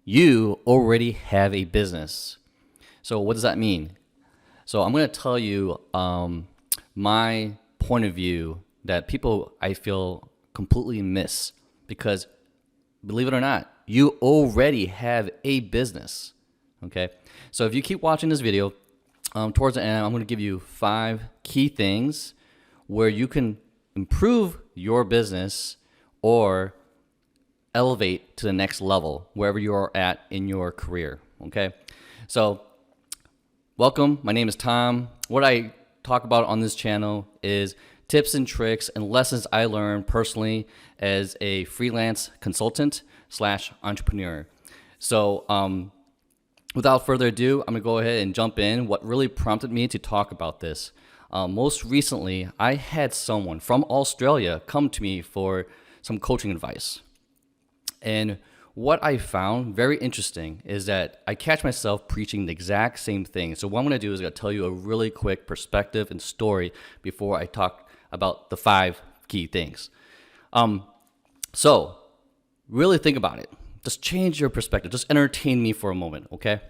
you already have a business. So what does that mean? So I'm going to tell you my point of view that people I feel completely miss, because believe it or not, you already have a business. Okay. So if you keep watching this video, towards the end, I'm going to give you 5 key things where you can improve your business or elevate to the next level wherever you are at in your career. Okay. So welcome. My name is Tom. What I talk about on this channel is tips and tricks and lessons I learned personally as a freelance consultant / entrepreneur. So without further ado, I'm going to go ahead and jump in. What really prompted me to talk about this? Most recently, I had someone from Australia come to me for some coaching advice. And what I found very interesting is that I catch myself preaching the exact same thing. So what I'm going to do is I'm going to tell you a really quick perspective and story before I talk about the 5 key things. So really think about it. Just change your perspective. Just entertain me for a moment, okay?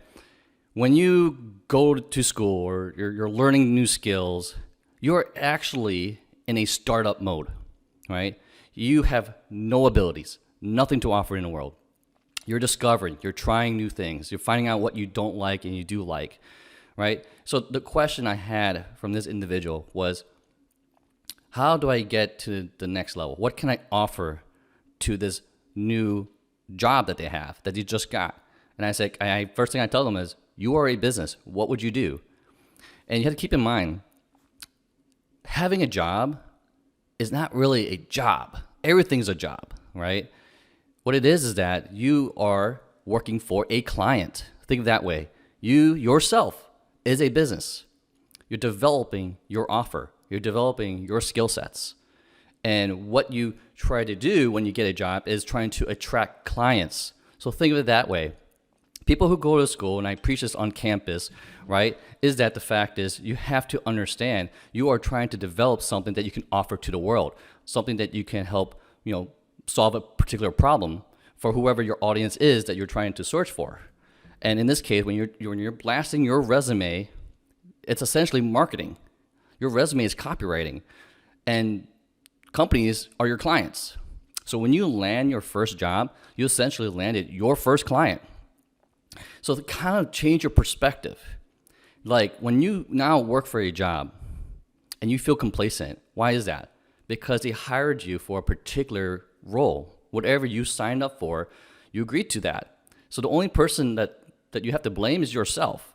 When you go to school or you're learning new skills, you're actually in a startup mode, right? You have no abilities, nothing to offer in the world. You're discovering, you're trying new things, you're finding out what you don't like and you do like, right? So the question I had from this individual was, how do I get to the next level? What can I offer to this new job that they have, that you just got? And I said, first thing I tell them is, you are a business. What would you do? And you have to keep in mind, having a job is not really a job. Everything's a job, right? What it is that you are working for a client. Think of it that way. You yourself is a business. You're developing your offer. You're developing your skill sets. And what you try to do when you get a job is trying to attract clients. So think of it that way. People who go to school, and I preach this on campus, right, is that the fact is you have to understand you are trying to develop something that you can offer to the world, something that you can help, solve a particular problem for whoever your audience is that you're trying to search for. And in this case, when you're blasting your resume, it's essentially marketing. Your resume is copywriting, and companies are your clients. So when you land your first job, you essentially landed your first client. So to kind of change your perspective, like when you now work for a job and you feel complacent, why is that? Because they hired you for a particular role. Whatever you signed up for, you agreed to that. So the only person that you have to blame is yourself,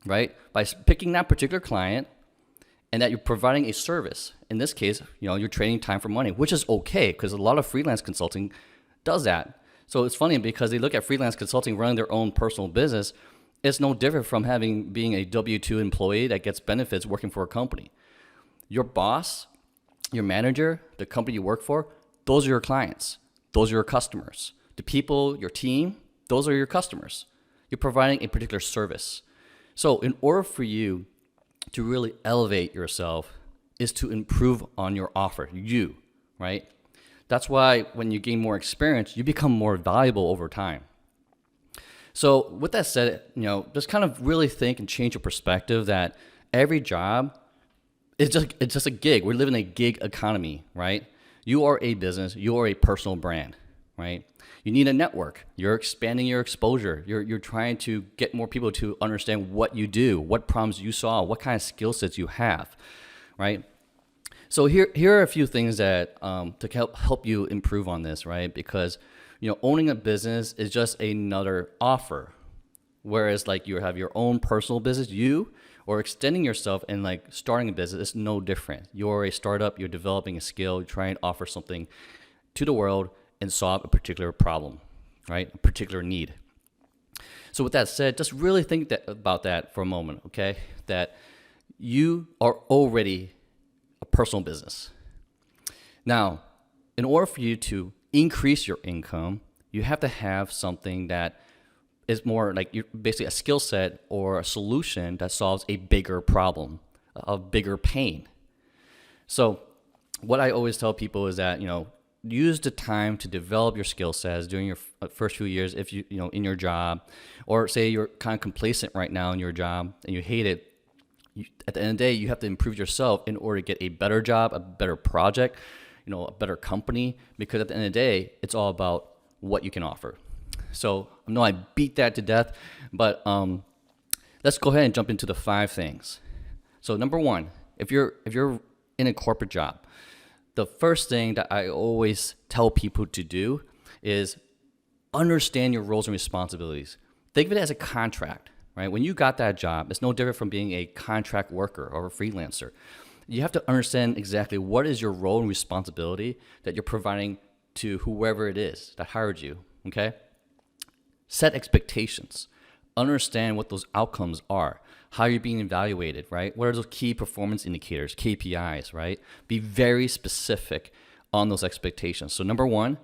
right? By picking that particular client and that you're providing a service. In this case, you're trading time for money, which is okay because a lot of freelance consulting does that. So it's funny because they look at freelance consulting running their own personal business. It's no different from being a W-2 employee that gets benefits working for a company. Your boss, your manager, the company you work for, those are your clients. Those are your customers. The people, your team, those are your customers. You're providing a particular service. So in order for you to really elevate yourself is to improve on your offer, right? That's why when you gain more experience, you become more valuable over time. So with that said, just kind of really think and change your perspective that every job is just a gig. We live in a gig economy, right? You are a business. You are a personal brand, right? You need a network. You're expanding your exposure. You're trying to get more people to understand what you do, what problems you solve, what kind of skill sets you have, right? So here are a few things that to help you improve on this, right? Because owning a business is just another offer, whereas like you have your own personal business, or extending yourself and like starting a business is no different. You're a startup. You're developing a skill. You're trying to offer something to the world and solve a particular problem, right? A particular need. So with that said, just really think about that for a moment, okay? That you are already a personal business. Now, in order for you to increase your income, you have to have something that is more like basically a skill set or a solution that solves a bigger problem, a bigger pain. So what I always tell people is that, use the time to develop your skill sets during your first few years if you know in your job, or say you're kind of complacent right now in your job and you hate it. At the end of the day, you have to improve yourself in order to get a better job, a better project, a better company, because at the end of the day, it's all about what you can offer. So I know I beat that to death, but let's go ahead and jump into the 5 things. So number 1, if you're in a corporate job, the first thing that I always tell people to do is understand your roles and responsibilities. Think of it as a contract, right? When you got that job, it's no different from being a contract worker or a freelancer. You have to understand exactly what is your role and responsibility that you're providing to whoever it is that hired you, okay? Set expectations. Understand what those outcomes are, how you're being evaluated, right? What are those key performance indicators, KPIs, right? Be very specific on those expectations. So number 1,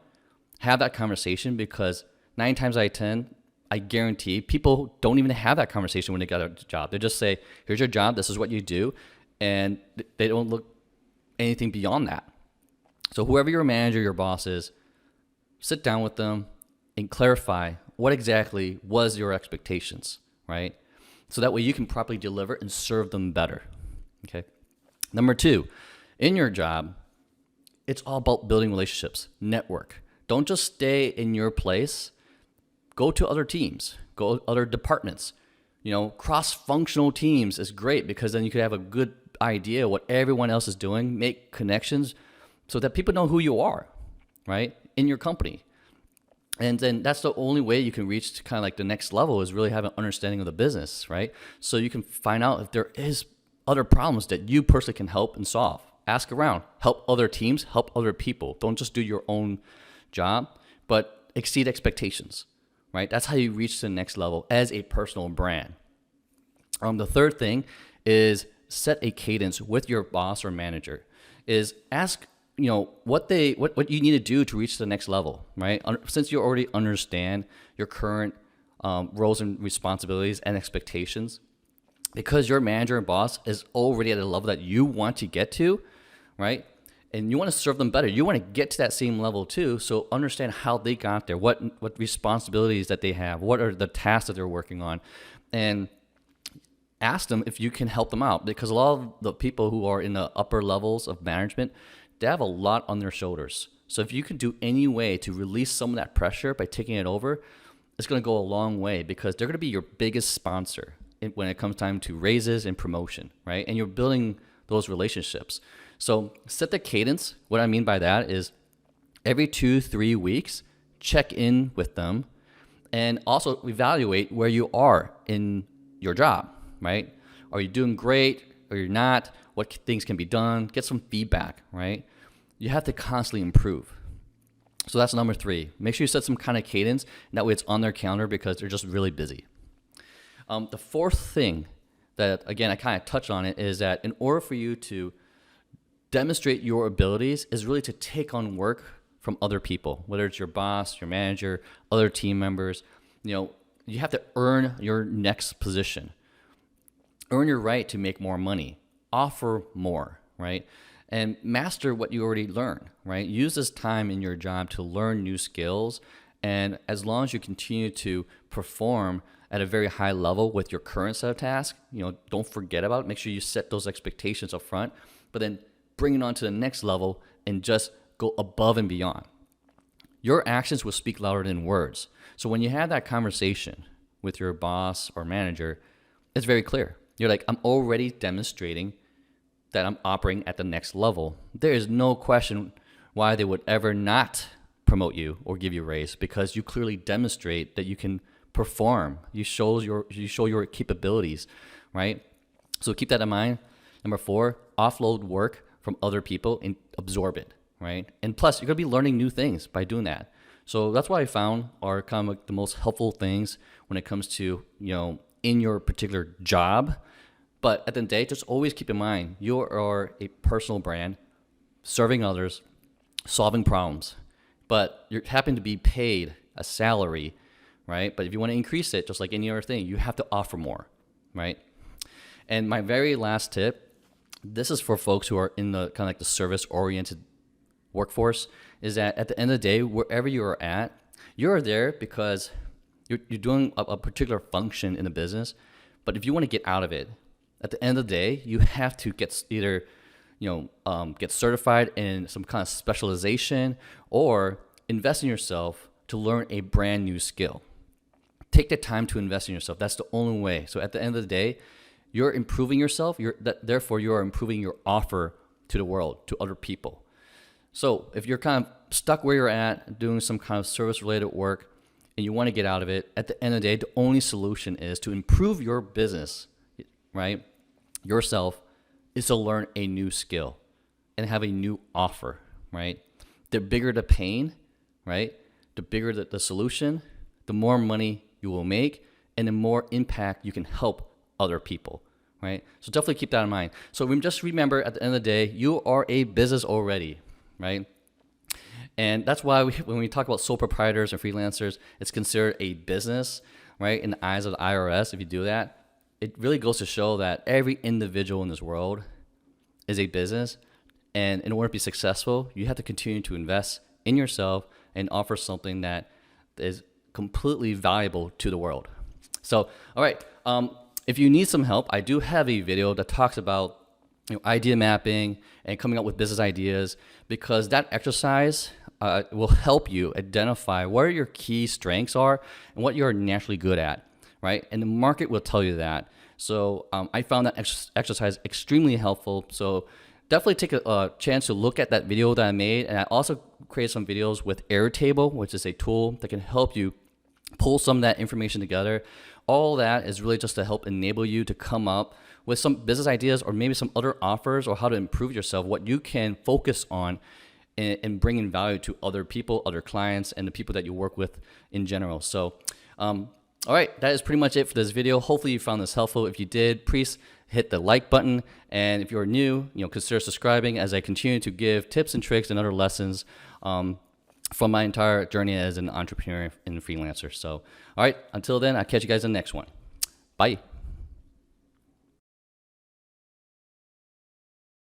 have that conversation, because 9 times out of 10, I guarantee people don't even have that conversation when they got a job. They just say, here's your job, this is what you do, and they don't look anything beyond that. So whoever your manager, your boss is, sit down with them and clarify what exactly was your expectations, right? So that way you can properly deliver and serve them better, okay? Number 2, in your job, it's all about building relationships, network. Don't just stay in your place. Go to other teams, go to other departments. Cross-functional teams is great, because then you could have a good idea what everyone else is doing, make connections so that people know who you are, right, in your company. And then that's the only way you can reach kind of like the next level, is really have an understanding of the business, right? So you can find out if there is other problems that you personally can help and solve. Ask around, help other teams, help other people. Don't just do your own job, but exceed expectations, right? That's how you reach the next level as a personal brand. The third thing is set a cadence with your boss or manager. Is ask what you need to do to reach the next level, right? Since you already understand your current roles and responsibilities and expectations, because your manager and boss is already at a level that you want to get to, right? And you want to serve them better. You want to get to that same level too. So understand how they got there, what responsibilities that they have, what are the tasks that they're working on, and ask them if you can help them out. Because a lot of the people who are in the upper levels of management, they have a lot on their shoulders. So if you can do any way to release some of that pressure by taking it over, it's going to go a long way, because they're going to be your biggest sponsor when it comes time to raises and promotion, right? And you're building those relationships. So set the cadence. What I mean by that is every 2-3 weeks, check in with them, and also evaluate where you are in your job, right? Are you doing great or you're not? What things can be done? Get some feedback, right? You have to constantly improve. So that's number 3. Make sure you set some kind of cadence, and that way it's on their calendar, because they're just really busy. The 4th thing that, again, I kind of touched on it, is that in order for you to demonstrate your abilities is really to take on work from other people, whether it's your boss, your manager, other team members. You have to earn your next position. Earn your right to make more money. Offer more, right? And master what you already learned, right? Use this time in your job to learn new skills. And as long as you continue to perform at a very high level with your current set of tasks, don't forget about it. Make sure you set those expectations up front, but then bring it on to the next level and just go above and beyond. Your actions will speak louder than words. So when you have that conversation with your boss or manager, it's very clear. You're like, I'm already demonstrating that I'm operating at the next level. There is no question why they would ever not promote you or give you a raise, because you clearly demonstrate that you can perform. You show your capabilities, right? So keep that in mind. Number 4, offload work from other people and absorb it, right? And plus, you're gonna be learning new things by doing that. So that's what I found are kind of like the most helpful things when it comes to, in your particular job. But at the end of the day, just always keep in mind, you are a personal brand, serving others, solving problems, but you happen to be paid a salary, right? But if you want to increase it, just like any other thing, you have to offer more, right? And my very last tip, this is for folks who are in the kind of like the service-oriented workforce is that at the end of the day, wherever you are at, you're there because you're doing a particular function in the business. But if you want to get out of it, at the end of the day, you have to get either get certified in some kind of specialization or invest in yourself to learn a brand new skill. Take the time to invest in yourself. That's the only way. So at the end of the day, you're improving yourself. Therefore, you are improving your offer to the world, to other people. So if you're kind of stuck where you're at, doing some kind of service-related work, and you want to get out of it, at the end of the day, the only solution is to improve your business, right? Yourself, is to learn a new skill and have a new offer, right? The bigger the pain, right? The bigger the solution, the more money you will make, and the more impact you can help other people, right? So definitely keep that in mind. So just remember, at the end of the day, you are a business already, right? And that's why when we talk about sole proprietors and freelancers, it's considered a business, right? In the eyes of the IRS, if you do that, it really goes to show that every individual in this world is a business. And in order to be successful, you have to continue to invest in yourself and offer something that is completely valuable to the world. So, all right. If you need some help, I do have a video that talks about idea mapping and coming up with business ideas, because that exercise will help you identify where your key strengths are and what you're naturally good at, right? And the market will tell you that. So I found that exercise extremely helpful. So definitely take a chance to look at that video that I made. And I also created some videos with Airtable, which is a tool that can help you pull some of that information together. All that is really just to help enable you to come up with some business ideas or maybe some other offers or how to improve yourself, what you can focus on and bringing value to other people, other clients, and the people that you work with in general. So, all right, that is pretty much it for this video. Hopefully you found this helpful. If you did, please hit the like button. And if you're new, consider subscribing as I continue to give tips and tricks and other lessons from my entire journey as an entrepreneur and freelancer. So, all right, until then, I'll catch you guys in the next one. Bye.